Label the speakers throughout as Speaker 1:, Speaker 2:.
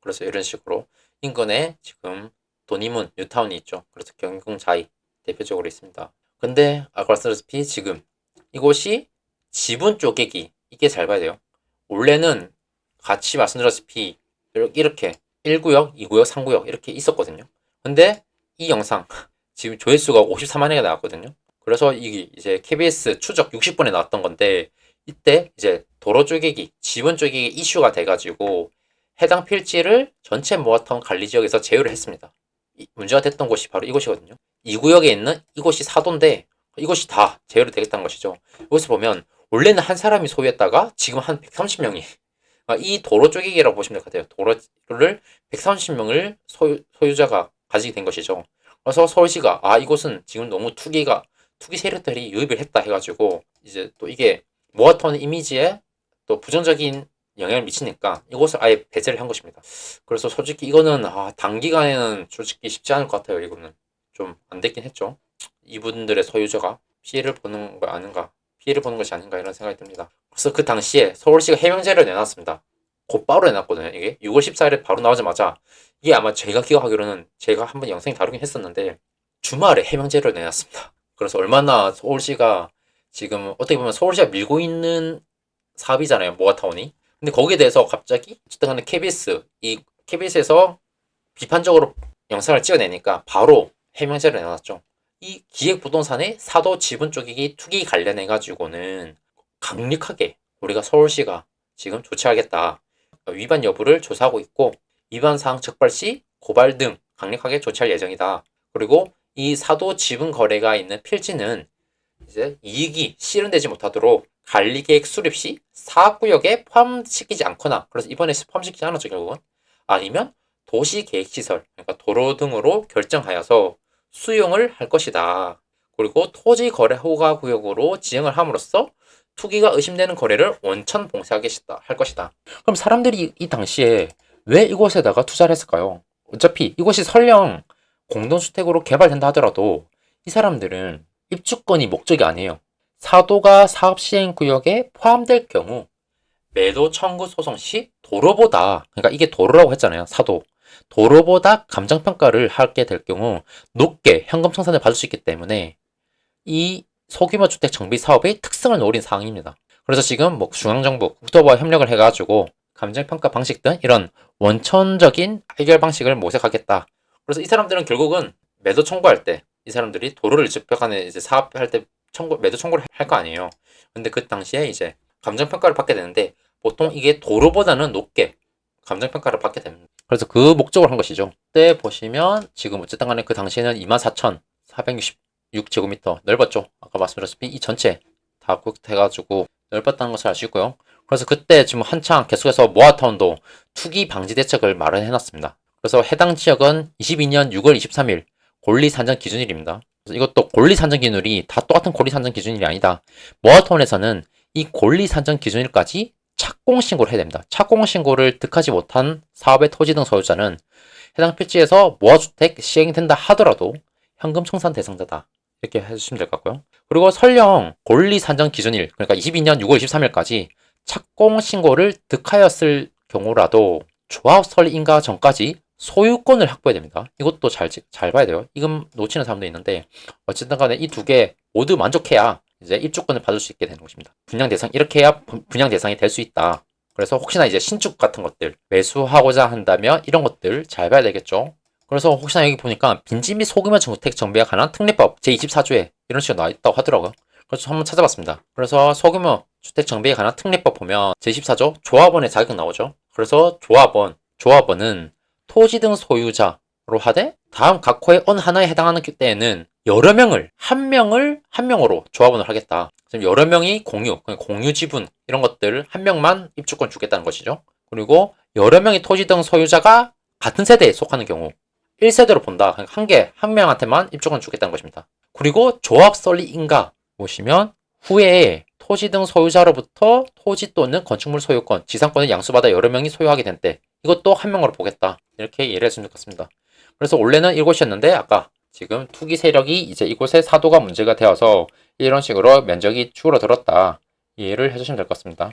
Speaker 1: 그래서 이런 식으로 인근에 지금 도니문, 뉴타운이 있죠. 그래서 경공자이 대표적으로 있습니다. 근데 아까 말씀드렸다시피 지금 이곳이 지분 쪼개기, 이게 잘 봐야 돼요. 원래는 같이 말씀드렸다시피 이렇게 1구역, 2구역, 3구역 이렇게 있었거든요. 근데 이 영상 지금 조회수가 54만 회가 나왔거든요. 그래서 이게 이제 KBS 추적 60분에 나왔던 건데, 이때 이제 도로 쪼개기, 지분 쪼개기 이슈가 돼가지고 해당 필지를 전체 모아타운 관리 지역에서 제외를 했습니다. 문제가 됐던 곳이 바로 이곳이거든요. 이 구역에 있는 이곳이 사도인데 이곳이 다 제외로 되겠다는 것이죠. 여기서 보면 원래는 한 사람이 소유했다가 지금 한 130명이 이 도로 쪼개기라고 보시면 될 것 같아요. 도로를 130명을 소유자가 가지게 된 것이죠. 그래서 서울시가 이곳은 지금 너무 투기 세력들이 유입을 했다 해가지고 이제 또 이게 모아타운 이미지에 또 부정적인 영향을 미치니까 이곳을 아예 배제를 한 것입니다. 그래서 솔직히 이거는 단기간에는 솔직히 쉽지 않을 것 같아요. 이거는 좀 안 됐긴 했죠. 이분들의 소유자가 피해를 보는 거 아닌가, 피해를 보는 것이 아닌가 이런 생각이 듭니다. 그래서 그 당시에 서울시가 해명제를 내놨습니다. 곧바로 내놨거든요. 이게 6월 14일에 바로 나오자마자, 이게 아마 제가 기억하기로는 제가 한번 영상에 다루긴 했었는데 주말에 해명제를 내놨습니다. 그래서 얼마나 서울시가 지금 어떻게 보면 서울시가 밀고 있는 사업이잖아요, 모아타운이. 근데 거기에 대해서 갑자기 어쨌든 간에 이 KBS에서 비판적으로 영상을 찍어내니까 바로 해명제를 내놨죠. 이 기획부동산의 사도 지분 쪼개기 투기 관련해 가지고는 강력하게 우리가 서울시가 지금 조치하겠다, 위반 여부를 조사하고 있고 위반 사항 적발 시 고발 등 강력하게 조치할 예정이다. 그리고 이 사도 지분 거래가 있는 필지는 이제 이익이 실현되지 못하도록 관리계획 수립 시 사업구역에 포함시키지 않거나, 그래서 이번에 포함시키지 않았죠 결국은, 아니면 도시계획시설, 그러니까 도로 등으로 결정하여서 수용을 할 것이다. 그리고 토지거래허가구역으로 지정을 함으로써 투기가 의심되는 거래를 원천 봉쇄하게 할 것이다. 그럼 사람들이 이 당시에 왜 이곳에다가 투자를 했을까요? 어차피 이곳이 설령 공동주택으로 개발된다 하더라도 이 사람들은 입주권이 목적이 아니에요. 사도가 사업시행구역에 포함될 경우 매도 청구 소송 시 도로보다, 그러니까 이게 도로라고 했잖아요. 사도. 도로보다 감정평가를 하게 될 경우 높게 현금 청산을 받을 수 있기 때문에 이 소규모 주택 정비 사업의 특성을 노린 사항입니다. 그래서 지금 뭐 중앙정부, 국토부와 협력을 해가지고 감정평가 방식 등 이런 원천적인 해결 방식을 모색하겠다. 그래서 이 사람들은 결국은 매도 청구할 때 이 사람들이 도로를 집벽안에 이제 사업할 때 매도 청구를 할 거 아니에요. 근데 그 당시에 이제 감정평가를 받게 되는데 보통 이게 도로보다는 높게 감정평가를 받게 됩니다. 그래서 그 목적으로 한 것이죠. 그때 보시면 지금 어쨌든 간에 그 당시에는 24,466제곱미터 넓었죠. 아까 말씀드렸다시피 이 전체 다 해가지고 넓었다는 것을 알 수 있고요. 그래서 그때 지금 한창 계속해서 모아타운도 투기 방지 대책을 마련해놨습니다. 그래서 해당 지역은 22년 6월 23일 권리산정 기준일입니다. 그래서 이것도 권리산정 기준일이 다 똑같은 권리산정 기준일이 아니다. 모아타운에서는 이 권리산정 기준일까지 착공신고를 해야 됩니다. 착공신고를 득하지 못한 사업의 토지 등 소유자는 해당 필지에서 모아주택 시행된다 하더라도 현금 청산 대상자다. 이렇게 해주시면 될 것 같고요. 그리고 설령 권리산정 기준일, 그러니까 22년 6월 23일까지 착공신고를 득하였을 경우라도 조합 설립인가 전까지 소유권을 확보해야 됩니다. 이것도 잘 봐야 돼요. 이건 놓치는 사람도 있는데 어쨌든 간에 이 두 개 모두 만족해야 이제 입주권을 받을 수 있게 되는 것입니다. 분양 대상, 이렇게 해야 분양 대상이 될 수 있다. 그래서 혹시나 이제 신축 같은 것들 매수하고자 한다면 이런 것들 잘 봐야 되겠죠. 그래서 혹시나 여기 보니까 빈집 및 소규모 주택 정비에 관한 특례법 제24조에 이런 식으로 나와 있다고 하더라고요. 그래서 한번 찾아봤습니다. 그래서 소규모 주택 정비에 관한 특례법 보면 제24조 조합원의 자격 나오죠. 그래서 조합원은 토지 등 소유자로 하되 다음 각 호의 어느 하나에 해당하는 때에는 여러 명을 한 명으로 조합원을 하겠다. 지금 여러 명이 공유 지분 이런 것들 한 명만 입주권 주겠다는 것이죠. 그리고 여러 명의 토지 등 소유자가 같은 세대에 속하는 경우 1세대로 본다. 한 명한테만 입주권 주겠다는 것입니다. 그리고 조합 설립인가 보시면 후에 토지 등 소유자로부터 토지 또는 건축물 소유권, 지상권을 양수받아 여러 명이 소유하게 된 때 이것도 한 명으로 보겠다. 이렇게 이해를 했으면 좋겠습니다. 그래서 원래는 이곳이었는데 아까 지금 투기 세력이 이제 이곳에 사도가 문제가 되어서 이런 식으로 면적이 줄어들었다. 이해를 해주시면 될 것 같습니다.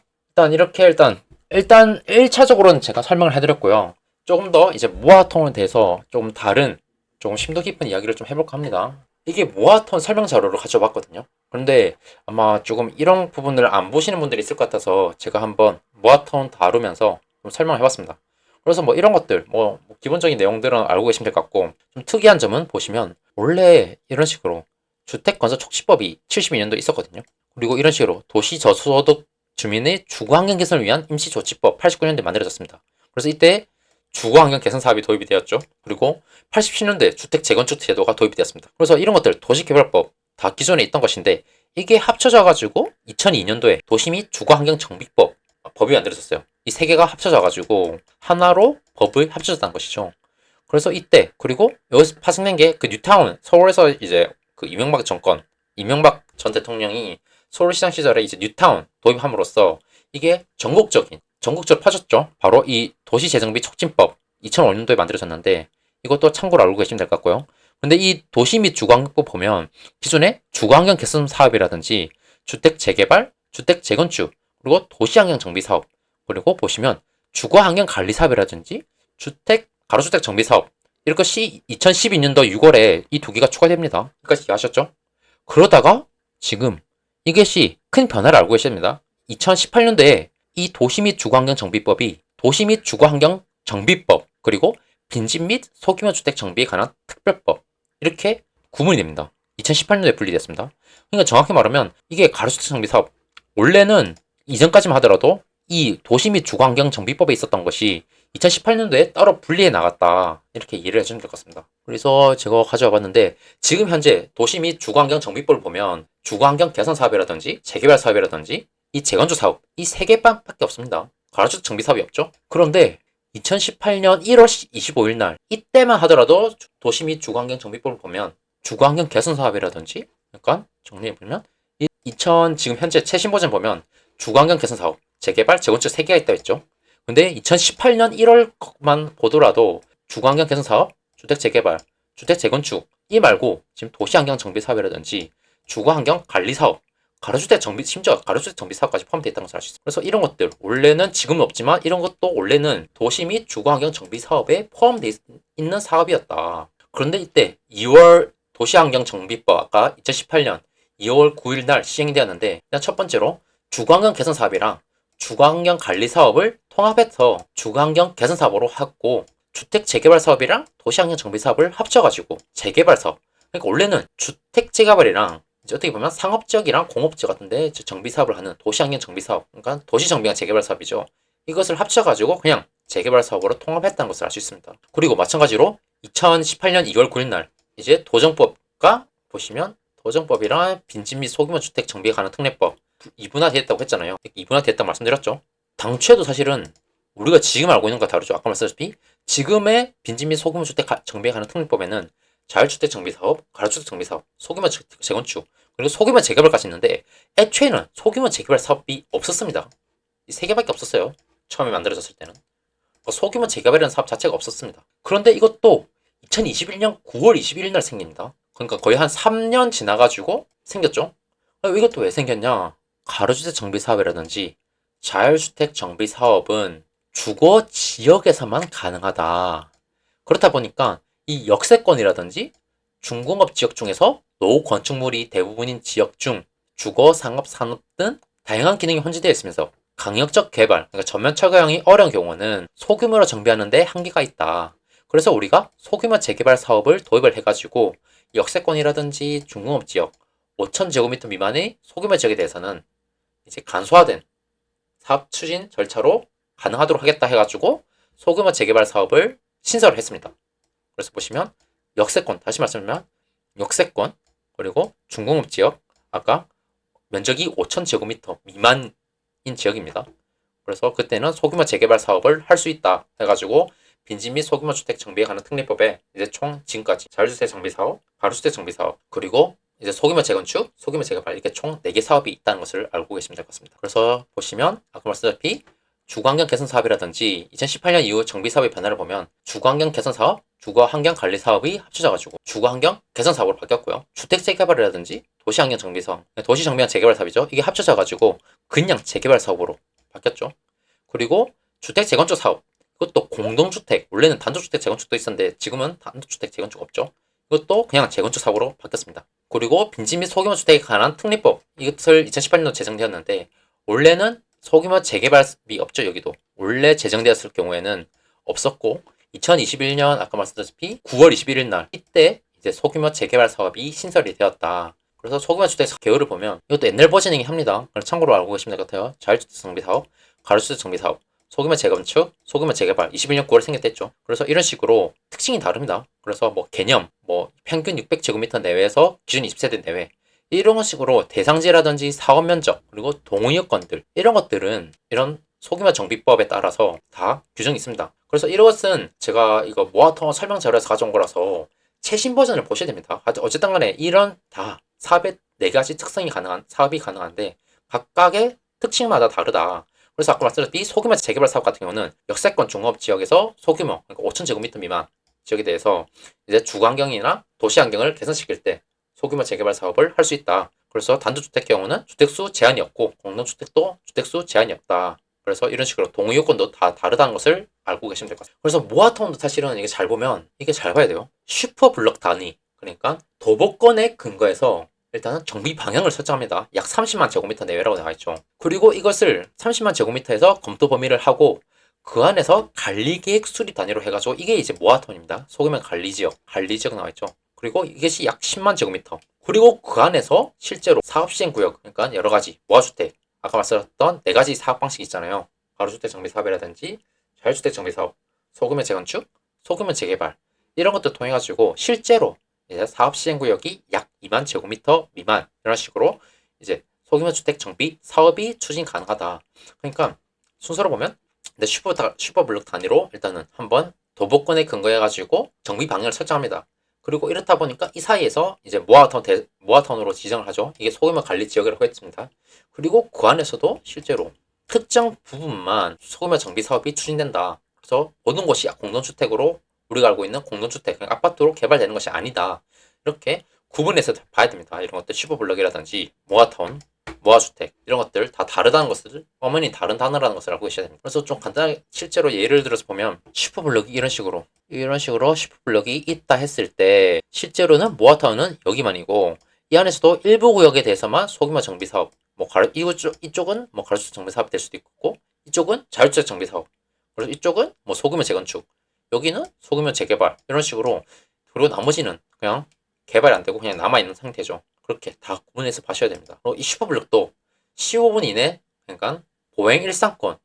Speaker 1: 일단 1차적으로는 제가 설명을 해드렸고요. 조금 더 이제 모아톤에 대해서 좀 다른 조금 심도 깊은 이야기를 좀 해볼까 합니다. 이게 모아톤 설명 자료를 가져봤거든요. 그런데 아마 조금 이런 부분을 안 보시는 분들이 있을 것 같아서 제가 한번 모아톤 다루면서 좀 설명을 해봤습니다. 그래서 뭐 이런 것들, 뭐 기본적인 내용들은 알고 계시면 될 것 같고, 좀 특이한 점은 보시면 원래 이런 식으로 주택건설촉진법이 72년도에 있었거든요. 그리고 이런 식으로 도시저소득 주민의 주거환경 개선을 위한 임시조치법 89년도에 만들어졌습니다. 그래서 이때 주거환경 개선 사업이 도입이 되었죠. 그리고 87년도에 주택 재건축 제도가 도입이 되었습니다. 그래서 이런 것들 도시개발법 다 기존에 있던 것인데 이게 합쳐져 가지고 2002년도에 도시 및 주거환경 정비법 법이 만들어졌어요. 이 세 개가 합쳐져 가지고 하나로 법이 합쳐졌다는 것이죠. 그래서 이때 그리고 여기서 파생된 게 그 뉴타운 서울에서 이제 그 이명박 정권 이명박 전 대통령이 서울시장 시절에 이제 뉴타운 도입함으로써 이게 전국적으로 퍼졌죠. 바로 이 도시재정비 촉진법 2005년도에 만들어졌는데 이것도 참고로 알고 계시면 될 것 같고요. 근데 이 도시 및 주거환경법 보면 기존에 주거환경 개선 사업이라든지 주택 재개발, 주택 재건축, 그리고 도시환경 정비 사업, 그리고 보시면 주거환경 관리 사업이라든지 가로주택 정비 사업 이런 것이 2012년도 6월에 이 두 개가 추가됩니다. 여기까지 이해하셨죠? 그러다가 지금 이것이 큰 변화를 알고 계십니다. 2018년도에 이 도시 및 주거환경 정비법이 도시 및 주거환경 정비법 그리고 빈집 및 소규모 주택 정비에 관한 특별법 이렇게 구분이 됩니다. 2018년도에 분리됐습니다. 그러니까 정확히 말하면 이게 가로주택 정비 사업 원래는 이전까지만 하더라도 이 도시 및 주거환경 정비법에 있었던 것이 2018년도에 따로 분리해 나갔다 이렇게 이해를 해주면 될 것 같습니다. 그래서 제가 가져와 봤는데 지금 현재 도시 및 주거환경 정비법을 보면 주거환경 개선 사업이라든지 재개발 사업이라든지 이 재건축 사업 이 세 개밖에 없습니다. 가로주택 정비 사업이 없죠. 그런데 2018년 1월 25일 날 이때만 하더라도 도시 및 주거환경 정비법을 보면 주거환경 개선 사업이라든지 약간 정리해보면 2000 지금 현재 최신 버전 보면 주거환경 개선 사업, 재개발, 재건축 3개가 있다고 했죠. 근데 2018년 1월만 보더라도 주거환경 개선 사업, 주택 재개발, 주택 재건축 이 말고 지금 도시환경 정비 사업이라든지 주거환경 관리 사업, 가로주택 정비 심지어 가로주택 정비 사업까지 포함되어 있다는 것을 알 수 있습니다. 그래서 이런 것들 원래는 지금은 없지만 이런 것도 원래는 도시 및 주거환경 정비 사업에 포함되어 있는 사업이었다. 그런데 이때 2월 도시환경 정비법 아까 2018년 2월 9일 날 시행이 되었는데 일단 첫 번째로 주거환경 개선 사업이랑 주거환경 관리 사업을 통합해서 주거환경 개선 사업으로 하고 주택 재개발 사업이랑 도시환경 정비 사업을 합쳐가지고 재개발 사업. 그러니까 원래는 주택 재개발이랑 이제 어떻게 보면 상업지역이랑 공업지역 같은데 정비 사업을 하는 도시환경 정비 사업. 그러니까 도시정비랑 재개발 사업이죠. 이것을 합쳐가지고 그냥 재개발 사업으로 통합했다는 것을 알 수 있습니다. 그리고 마찬가지로 2018년 2월 9일 날 이제 도정법과 보시면 도정법이랑 빈집 및 소규모 주택 정비에 관한 특례법 이분화됐다고 했잖아요. 이분화됐다고 말씀드렸죠. 당초에도 사실은 우리가 지금 알고 있는 것과 다르죠. 아까 말씀드렸다시피 지금의 빈집 및 소규모 주택 정비에 관한 특례법에는 자율주택 정비 사업, 가로주택 정비 사업, 소규모 재건축 그리고 소규모 재개발까지 있는데 애초에는 소규모 재개발 사업이 없었습니다. 이 세 개밖에 없었어요. 처음에 만들어졌을 때는 소규모 재개발이라는 사업 자체가 없었습니다. 그런데 이것도 2021년 9월 21일 날 생깁니다. 그러니까 거의 한 3년 지나가지고 생겼죠. 이것도 왜 생겼냐? 가로주택 정비 사업이라든지 자율주택 정비 사업은 주거 지역에서만 가능하다. 그렇다 보니까 이 역세권이라든지 중공업 지역 중에서 노후 건축물이 대부분인 지역 중 주거, 상업, 산업 등 다양한 기능이 혼재되어 있으면서 강력적 개발, 그러니까 전면 철거형이 어려운 경우는 소규모로 정비하는 데 한계가 있다. 그래서 우리가 소규모 재개발 사업을 도입을 해가지고 역세권이라든지 중공업 지역 5,000제곱미터 미만의 소규모 지역에 대해서는 이제 간소화된 사업 추진 절차로 가능하도록 하겠다 해가지고 소규모 재개발 사업을 신설을 했습니다. 그래서 보시면 역세권, 다시 말씀드리면 역세권, 그리고 중공업 지역, 아까 면적이 5,000제곱미터 미만인 지역입니다. 그래서 그때는 소규모 재개발 사업을 할 수 있다 해가지고 빈집 및 소규모 주택 정비에 관한 특례법에 이제 총 지금까지 자율주택 정비 사업, 가로주택 정비 사업, 그리고 이제 소규모 재건축, 소규모 재개발 이렇게 총 4개 사업이 있다는 것을 알고 계시면 될 것 같습니다. 그래서 보시면 아까 말씀드렸다시피 주거환경 개선 사업이라든지 2018년 이후 정비 사업의 변화를 보면 주거환경 개선 사업, 주거환경 관리 사업이 합쳐져가지고 주거환경 개선 사업으로 바뀌었고요. 주택 재개발이라든지 도시환경 정비 사업, 도시 정비와 재개발 사업이죠. 이게 합쳐져가지고 그냥 재개발 사업으로 바뀌었죠. 그리고 주택 재건축 사업, 그것도 공동주택, 원래는 단독주택 재건축도 있었는데 지금은 단독주택 재건축 없죠. 이것도 그냥 재건축 사고로 바뀌었습니다. 그리고 빈집 및 소규모 주택에 관한 특례법, 이것을 2018년도 제정되었는데 원래는 소규모 재개발이 없죠. 여기도 원래 제정되었을 경우에는 없었고 2021년 아까 말씀드렸다시피 9월 21일 날 이때 이제 소규모 재개발 사업이 신설이 되었다. 그래서 소규모 주택 개요를 보면 이것도 옛날 버전이긴 합니다. 참고로 알고 계시면 될 것 같아요. 자율주택 정비 사업, 가로주택 정비 사업, 소규모 재건축, 소규모 재개발 21년 9월에 생겼댔죠. 그래서 이런 식으로 특징이 다릅니다. 그래서 뭐 개념, 뭐 평균 600제곱미터 내외에서 기준 20세대 내외 이런 식으로 대상지라든지 사업 면적 그리고 동의 요건들 이런 것들은 이런 소규모 정비법에 따라서 다 규정이 있습니다. 그래서 이것은 제가 이거 모아통 설명 자료에서 가져온 거라서 최신 버전을 보셔야 됩니다. 어쨌든 간에 이런 다 사업의 4가지 특성이 가능한 사업이 가능한데 각각의 특징마다 다르다. 그래서 아까 말씀드렸듯이 소규모 재개발 사업 같은 경우는 역세권 중업 지역에서 소규모 그러니까 5,000제곱미터 미만 지역에 대해서 이제 주거 환경이나 도시 환경을 개선시킬 때 소규모 재개발 사업을 할 수 있다. 그래서 단독주택 경우는 주택수 제한이 없고 공동주택도 주택수 제한이 없다. 그래서 이런 식으로 동의 요건도 다 다르다는 것을 알고 계시면 될 것 같아요. 그래서 모아타운도 사실은 이게 잘 보면 이게 잘 봐야 돼요. 슈퍼블럭 단위 그러니까 도보권에 근거해서 일단은 정비 방향을 설정합니다. 약 30만 제곱미터 내외라고 나와 있죠. 그리고 이것을 30만 제곱미터에서 검토 범위를 하고 그 안에서 관리계획 수립 단위로 해가지고 이게 이제 모아타운입니다. 소규모 관리지역 나와 있죠. 그리고 이것이 약 10만 제곱미터. 그리고 그 안에서 실제로 사업시행구역, 그러니까 여러 가지 모아주택, 아까 말씀드렸던 4가지 사업 방식이 있잖아요. 가로주택 정비 사업이라든지 자율주택 정비 사업, 소규모 재건축, 소규모 재개발 이런 것들 통해 가지고 실제로 이제 사업 시행구역이 약 2만 제곱미터 미만 이런 식으로 이제 소규모 주택 정비 사업이 추진 가능하다. 그러니까 순서로 보면 슈퍼블록 단위로 일단은 한번 도보권에 근거해 가지고 정비 방향을 설정합니다. 그리고 이렇다 보니까 이 사이에서 이제 모아타운으로 지정을 하죠. 이게 소규모 관리 지역이라고 했습니다. 그리고 그 안에서도 실제로 특정 부분만 소규모 정비 사업이 추진된다. 그래서 모든 곳이 공동주택으로 우리가 알고 있는 공동주택, 아파트로 개발되는 것이 아니다. 이렇게 구분해서 봐야 됩니다. 이런 것들 슈퍼블럭이라든지 모아타운, 모아주택 이런 것들 다 다르다는 것을 어머니 다른 단어라는 것을 알고 계셔야 됩니다. 그래서 좀 간단하게 실제로 예를 들어서 보면 슈퍼블럭이 이런 식으로 슈퍼블럭이 있다 했을 때 실제로는 모아타운은 여기만이고 이 안에서도 일부 구역에 대해서만 소규모 정비 사업 이쪽은 뭐 가로수택 정비 사업이 될 수도 있고 이쪽은 자율주택 정비 사업 그래서 이쪽은 뭐 소규모 재건축 여기는 소규모 재개발 이런 식으로 그리고 나머지는 그냥 개발이 안 되고 그냥 남아있는 상태죠. 그렇게 다 구분해서 봐셔야 됩니다. 그리고 이 슈퍼블럭도 15분 이내 그러니까 보행 일상권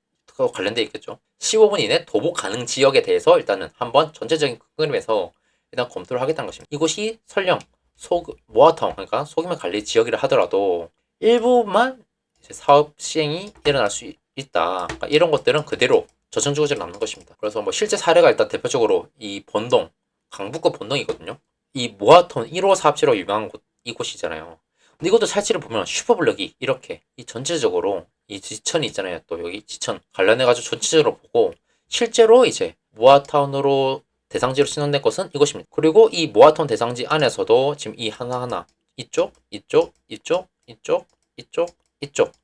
Speaker 1: 관련돼 있겠죠. 15분 이내 도보 가능 지역에 대해서 일단은 한번 전체적인 그림에서 일단 검토를 하겠다는 것입니다. 이곳이 설령 모아타운 그러니까 소규모 관리 지역이라 하더라도 일부만 사업 시행이 일어날 수 있다. 그러니까 이런 것들은 그대로 저천주거지로 남는 것입니다. 그래서 뭐 실제 사례가 일단 대표적으로 이 본동 강북구 본동이거든요. 이 모아타운 1호 사업지로 유명한 이곳이잖아요. 근데 이것도 사실을 보면 슈퍼블럭이 이렇게 이 전체적으로 이 지천이 있잖아요. 또 여기 지천 관련해가지고 전체적으로 보고 실제로 이제 모아타운으로 대상지로 신청된 것은 이것입니다. 그리고 이 모아타운 대상지 안에서도 지금 이 하나하나 이쪽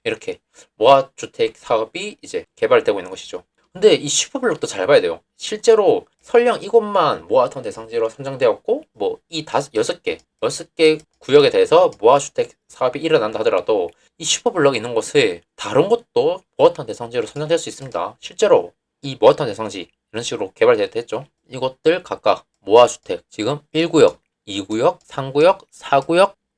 Speaker 1: 이렇게 모아주택 사업이 이제 개발되고 있는 것이죠. 근데 이 슈퍼블럭도 잘 봐야 돼요. 실제로 설령 이곳만 모아타운 대상지로 선정되었고 뭐 이 6개 구역에 대해서 모아주택 사업이 일어난다 하더라도 이 슈퍼블럭이 있는 곳에 다른 곳도 모아타운 대상지로 선정될 수 있습니다. 실제로 이 모아타운 대상지 이런 식으로 개발됐죠. 이것들 각각 모아주택 지금 1구역, 2구역, 3구역,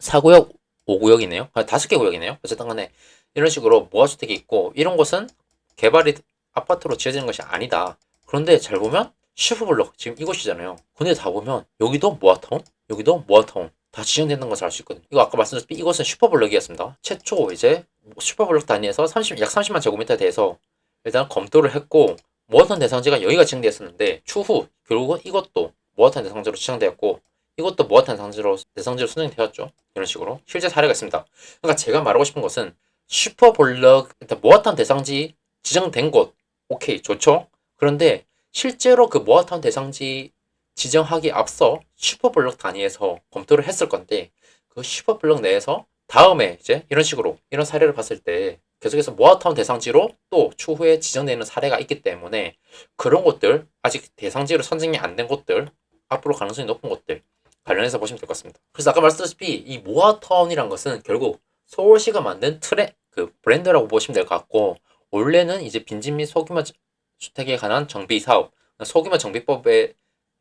Speaker 1: 4구역, 5구역이네요. 5개 구역이네요. 어쨌든 간에 이런 식으로 모아주택이 있고 이런 곳은 개발이 아파트로 지어지는 것이 아니다. 그런데 잘 보면 슈퍼블럭 지금 이곳이잖아요. 근데 다 보면 여기도 모아타운 다 지정되는 것을 알 수 있거든요. 이거 아까 말씀드렸듯이 이것은 슈퍼블럭이었습니다. 최초 이제 슈퍼블럭 단위에서 약 30만 제곱미터에 대해서 일단 검토를 했고 모아타운 대상지가 여기가 지정되었었는데 추후 결국은 이것도 모아타운 대상지로 지정되었고 이것도 모아타운 대상지로 선정되었죠. 이런 식으로 실제 사례가 있습니다. 그러니까 제가 말하고 싶은 것은 슈퍼블럭 일단 모아타운 대상지 지정된 곳 오케이 좋죠. 그런데 실제로 그 모아타운 대상지 지정하기 앞서 슈퍼블럭 단위에서 검토를 했을 건데 그 슈퍼블럭 내에서 다음에 이제 이런 식으로 이런 사례를 봤을 때 계속해서 모아타운 대상지로 또 추후에 지정되는 사례가 있기 때문에 그런 곳들, 아직 대상지로 선정이 안 된 곳들, 앞으로 가능성이 높은 곳들 관련해서 보시면 될 것 같습니다. 그래서 아까 말씀드렸다시피 이 모아타운이란 것은 결국 서울시가 만든 그 브랜드라고 보시면 될 것 같고, 원래는 이제 빈집 및 소규모 주택에 관한 정비 사업, 소규모 정비법에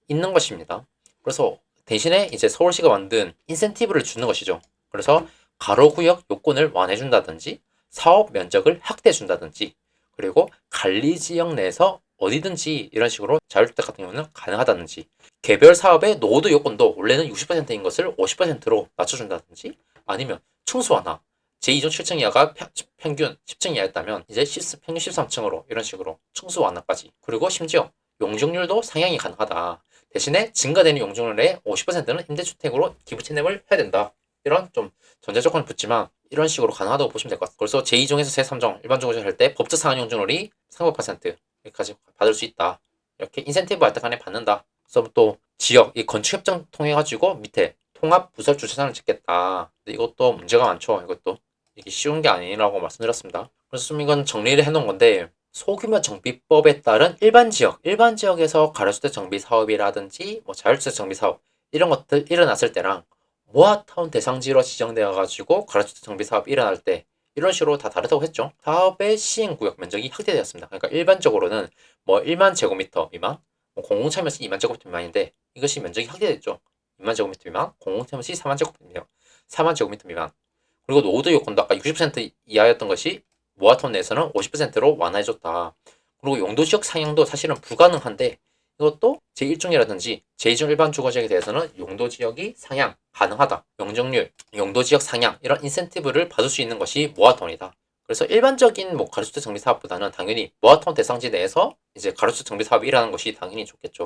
Speaker 1: 있는 것입니다. 그래서 대신에 이제 서울시가 만든 인센티브를 주는 것이죠. 그래서 가로구역 요건을 완화해준다든지 사업 면적을 확대해준다든지, 그리고 관리지역 내에서 어디든지 이런 식으로 자율주택 같은 경우는 가능하다든지, 개별 사업의 노후도 요건도 원래는 60%인 것을 50%로 낮춰준다든지, 아니면 층수 완화, 제2종 7층 이하가 평균 10층 이하였다면 이제 평균 13층으로 이런 식으로 층수 완화까지, 그리고 심지어 용적률도 상향이 가능하다. 대신에 증가되는 용적률의 50%는 임대주택으로 기부 채납을 해야 된다. 이런 좀 전제 조건을 붙지만 이런 식으로 가능하다고 보시면 될 것 같습니다. 그래서 제2종에서 제3종 일반 종을 할 때 법적 상한 용적률이 30%까지 받을 수 있다. 이렇게 인센티브 할때 받는다. 그래서 또 지역, 이 건축협정 통해 가지고 밑에 통합 부설 주차장을 짓겠다. 근데 이것도 문제가 많죠. 이것도 이게 쉬운 게 아니라고 말씀드렸습니다. 그래서 좀 이건 정리를 해놓은 건데, 소규모 정비법에 따른 일반 지역에서 가로주택 정비 사업이라든지 뭐 자율주택 정비 사업 이런 것들 일어났을 때랑 모아타운 대상지로 지정되어 가지고 가로주택 정비 사업이 일어날 때 이런 식으로 다 다르다고 했죠. 사업의 시행구역 면적이 확대되었습니다. 그러니까 일반적으로는 뭐 1만 제곱미터 미만, 뭐 공공차면시 2만 제곱미터 미만인데 이것이 면적이 확대됐죠. 2만 제곱미터 미만, 공공차면시 4만 제곱미터 미만, 4만 제곱미터 미만. 그리고 노후도 요건도 아까 60% 이하였던 것이 모아타운 내에서는 50%로 완화해줬다. 그리고 용도지역 상향도 사실은 불가능한데 이것도 제1종이라든지 제2종 일반 주거지역에 대해서는 용도지역이 상향 가능하다. 용적률, 용도지역 상향 이런 인센티브를 받을 수 있는 것이 모아타운이다. 그래서 일반적인 뭐 가로주택 정비 사업보다는 당연히 모아타운 대상지 내에서 이제 가로주택 정비 사업이 일어나는 것이 당연히 좋겠죠.